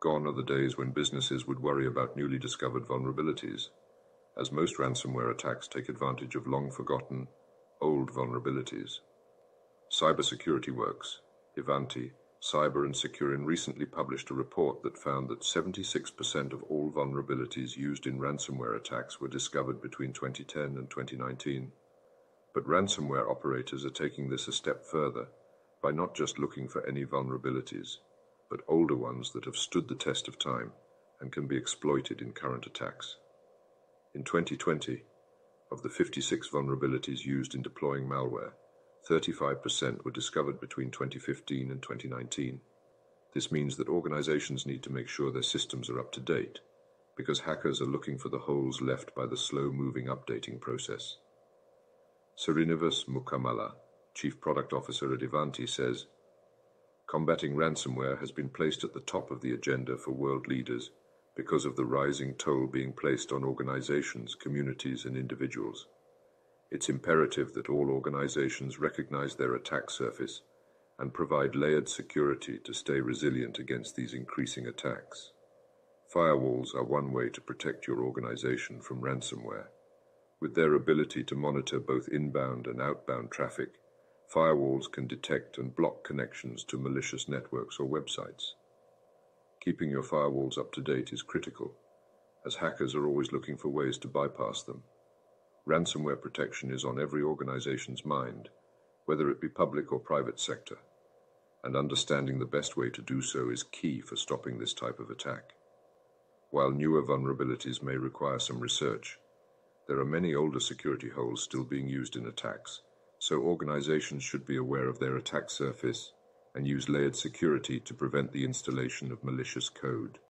Gone are the days when businesses would worry about newly discovered vulnerabilities, as most ransomware attacks take advantage of long-forgotten, old vulnerabilities. Cybersecurity Works, Ivanti, Cyber and Securin recently published a report that found that 76% of all vulnerabilities used in ransomware attacks were discovered between 2010 and 2019. But ransomware operators are taking this a step further by not just looking for any vulnerabilities, but older ones that have stood the test of time and can be exploited in current attacks. In 2020, of the 56 vulnerabilities used in deploying malware, 35% were discovered between 2015 and 2019. This means that organizations need to make sure their systems are up to date, because hackers are looking for the holes left by the slow-moving updating process. Srinivas Mukkamala, Chief Product Officer at Ivanti, says, "Combating ransomware has been placed at the top of the agenda for world leaders because of the rising toll being placed on organizations, communities, and individuals. It's imperative that all organizations recognize their attack surface and provide layered security to stay resilient against these increasing attacks. Firewalls are one way to protect your organization from ransomware. With their ability to monitor both inbound and outbound traffic, firewalls can detect and block connections to malicious networks or websites. Keeping your firewalls up to date is critical, as hackers are always looking for ways to bypass them. Ransomware protection is on every organization's mind, whether it be public or private sector, and understanding the best way to do so is key for stopping this type of attack. While newer vulnerabilities may require some research, there are many older security holes still being used in attacks, so organizations should be aware of their attack surface and use layered security to prevent the installation of malicious code.